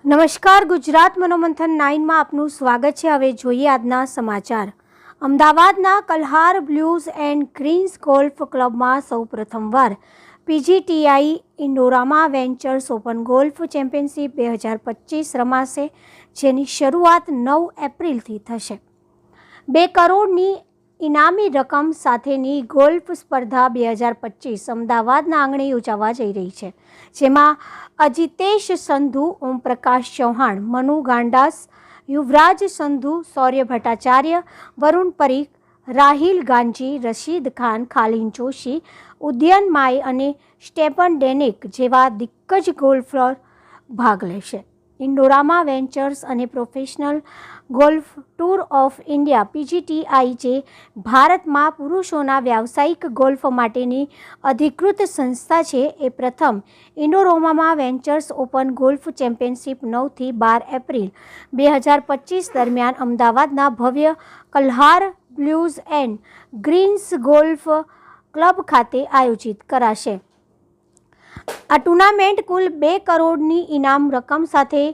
નમસ્કાર, ગુજરાત મનોમંથન 9 માં આપનું સ્વાગત છે। હવે જોઈએ આજના સમાચાર। અમદાવાદના Kalhaar blues and greens golf ક્લબમાં સૌ પ્રથમવાર PGTI ઇન્ડોરામા ventures open golf championship 2025 રમાશે, જેની શરૂઆત 9 એપ્રિલથી થશે। 2 કરોડની ઇનામી રકમ સાથેની ગોલ્ફ સ્પર્ધા 2025 અમદાવાદના આંગણે યોજાવા જઈ રહી છે, જેમાં અજિતેશ સંધુ, ઓમપ્રકાશ ચૌહાણ, મનુ ગાંડાસ, યુવરાજ સંધુ, શૌર્ય ભટ્ટાચાર્ય, વરુણ પરીખ, રાહિલ ગાંજી, રશીદ ખાન, ખાલિન જોશી, ઉદયન માય અને સ્ટેફન ડેનિક જેવા દિગ્ગજ ગોલ્ફર ભાગ લેશે। ઇન્ડોરામા વેન્ચર્સ અને professional golf tour of India PGTI, જે ભારતમાં પુરુષોના વ્યાવસાયિક ગોલ્ફ માટેની અધિકૃત સંસ્થા છે, એ પ્રથમ Indorama ventures open golf championship 9 થી 12 એપ્રિલ 2025 દરમિયાન અમદાવાદના ભવ્ય Kalhaar blues and greens golf club ખાતે આયોજિત કરાશે। આ ટુર્નામેન્ટ કુલ 2 કરોડની ઇનામ રકમ સાથે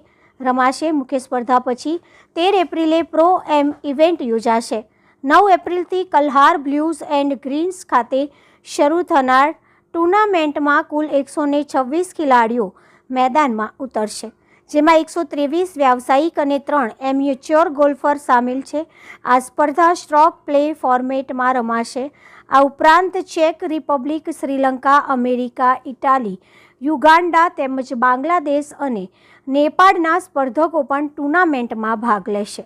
રમાશે। મુખ્ય સ્પર્ધા પછી 13 એપ્રિલે પ્રો એમ ઇવેન્ટ યોજાશે। 9 એપ્રિલથી કલ્હાર બ્લુઝ એન્ડ ગ્રીન્સ ખાતે શરૂ થનાર ટુર્નામેન્ટમાં કુલ 126 ખેલાડીઓ મેદાનમાં ઉતરશે, જેમાં 123 વ્યાવસાયિક અને 3 એમ્યુચ્યોર ગોલ્ફર સામેલ છે। આ સ્પર્ધા સ્ટ્રોક પ્લે ફોર્મેટમાં રમાશે। આ ઉપરાંત check Republic, Sri Lanka, America, Italy, Uganda તેમજ બાંગ્લાદેશ અને નેપાળના સ્પર્ધકો પણ ટુર્નામેન્ટમાં ભાગ લેશે।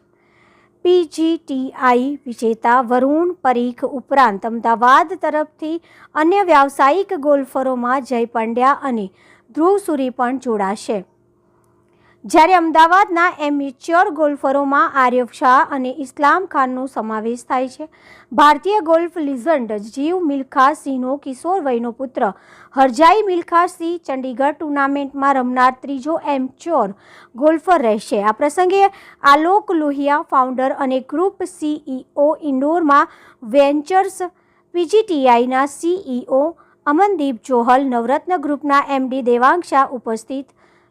PGTI વિજેતા વરુણ પરીખ ઉપરાંત અમદાવાદ તરફથી અન્ય વ્યાવસાયિક ગોલ્ફરોમાં જય પંડ્યા અને ધ્રુવ સુરી પણ જોડાશે, જ્યારે અમદાવાદના એમ્યુચ્યોર ગોલ્ફરોમાં આર્યવ શાહ અને ઇસ્લામ ખાનનો સમાવેશ થાય છે। ભારતીય ગોલ્ફ લિજન્ડ જીવ મિલ્ખા સિંહનો કિશોર વયનો પુત્ર હરજાઈ મિલ્ખા સિંહ ચંડીગઢ ટુર્નામેન્ટમાં રમનાર ત્રીજો એમ્ચ્યોર ગોલ્ફર રહેશે। આ પ્રસંગે આલોક લોહિયા, ફાઉન્ડર અને group CEO ઇન્ડોરમાં ventures, PGTIના CEO Amandeep જોહલ, નવરત્ન ગ્રુપના MD દેવાંગ શાહ ઉપસ્થિત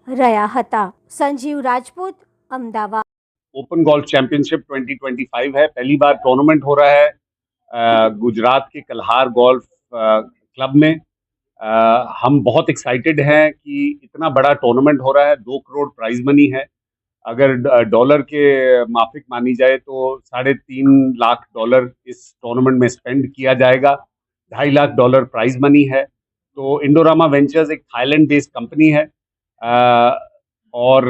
રહ્યા હતા। Sanjeev Rajput, Ahmedabad. Open golf championship 2025 है। पहली बार टूर्नामेंट हो रहा है गुजरात के कल्हार गोल्फ क्लब में। हम बहुत एक्साइटेड हैं कि इतना बड़ा टूर्नामेंट हो रहा है। 2 करोड़ प्राइज मनी है। अगर डॉलर के माफिक मानी जाए तो $3.5 लाख इस टूर्नामेंट में स्पेंड किया जाएगा। $2.5 लाख प्राइज मनी है। तो इंडोरामा वेंचर्स एक थाईलैंड बेस्ड कंपनी है और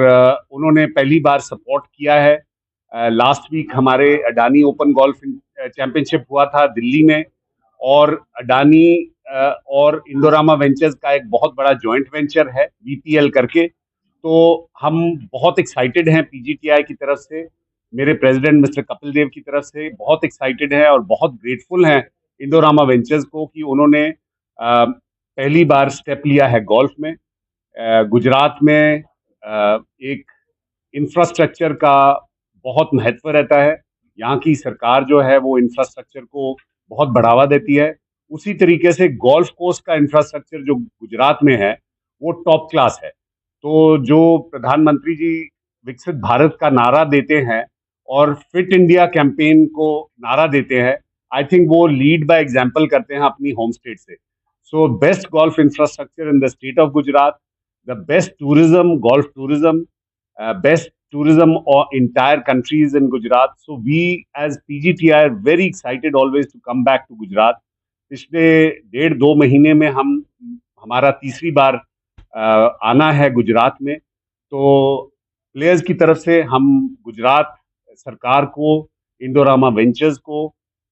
उन्होंने पहली बार सपोर्ट किया है। लास्ट वीक हमारे अडानी ओपन गोल्फ चैंपियनशिप हुआ था दिल्ली में, और अडानी और इंडोरामा वेंचर्स का एक बहुत बड़ा जॉइंट वेंचर है VPL करके। तो हम बहुत एक्साइटेड हैं PGTI की तरफ से, मेरे प्रेसिडेंट मिस्टर कपिल देव की तरफ से बहुत एक्साइटेड हैं और बहुत ग्रेटफुल हैं इंडोरामा वेंचर्स को कि उन्होंने पहली बार स्टेप लिया है गोल्फ में। गुजरात में एक इंफ्रास्ट्रक्चर का बहुत महत्व रहता है। यहाँ की सरकार जो है वो इंफ्रास्ट्रक्चर को बहुत बढ़ावा देती है। उसी तरीके से गोल्फ कोर्स का इंफ्रास्ट्रक्चर जो गुजरात में है वो टॉप क्लास है। तो जो प्रधानमंत्री जी विकसित भारत का नारा देते हैं और फिट इंडिया कैंपेन को नारा देते हैं, आई थिंक वो लीड बाय एग्जाम्पल करते हैं अपनी होम स्टेट से। So best golf infrastructure in the state of Gujarat, the best tourism, golf tourism, best tourism or entire countries in Gujarat. So we as PGTI are very excited always to come back to Gujarat. पिछले 1.5-2 महीने में हमारा तीसरी बार आना है गुजरात में। तो players की तरफ से हम गुजरात सरकार को, इंडोरामा वेंचर्स को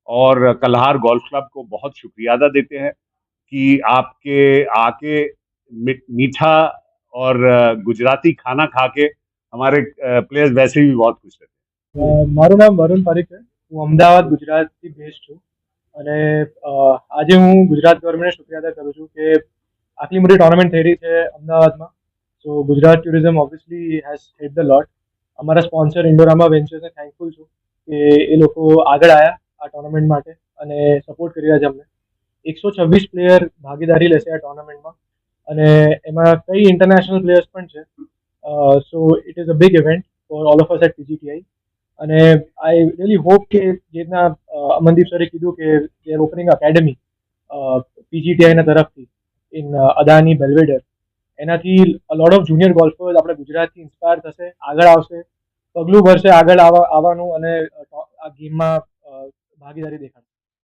और कल्हार गोल्फ क्लब को बहुत शुक्रिया अदा देते हैं कि आपके आके मीठा और गुजराती खाना खा के हमारे प्लेयर्स वैसे भी बहुत खुश रहते हैं। મારું નામ વરુણ પરીખ છે। હું અમદાવાદ ગુજરાતથી બેઝ છું અને આજે હું ગુજરાત ગવર્મેન્ટને શુક્રિયા અદા કરું છું કે આટલી મોટી ટુર્નામેન્ટ થઈ રહી છે અમદાવાદમાં। So Gujarat tourism obviously has help the lot. અમારા સ્પોન્સર ઇન્ડોરામા વેન્ચર્સને થેન્કફુલ છું કે એ લોકો આગળ આવ્યા આ ટુર્નામેન્ટ માટે અને સપોર્ટ કરી રહ્યા છે અમને। 126 પ્લેયર ભાગીદારી લેશે આ ટુર્નામેન્ટમાં અને એમાં કઈ ઇન્ટરનેશનલ પ્લેયર્સ પણ છે। So it is a big event for all of us at PGTI. અને આઈ રિયલી હોપ કે જે રીતના અમનદીપ સરે કીધું કે દે આર ઓપનિંગ એકેડમી PGTIના તરફથી ઇન અદાની બેલ્વેડર, એનાથી અ લોટ ઓફ જુનિયર ગોલ્ફર્સ આપણે ગુજરાતથી ઇન્સ્પાયર થશે, આગળ આવશે, પગલું ભરશે આગળ આવવાનું અને આ ગેમમાં ભાગીદારી દેખાડશે.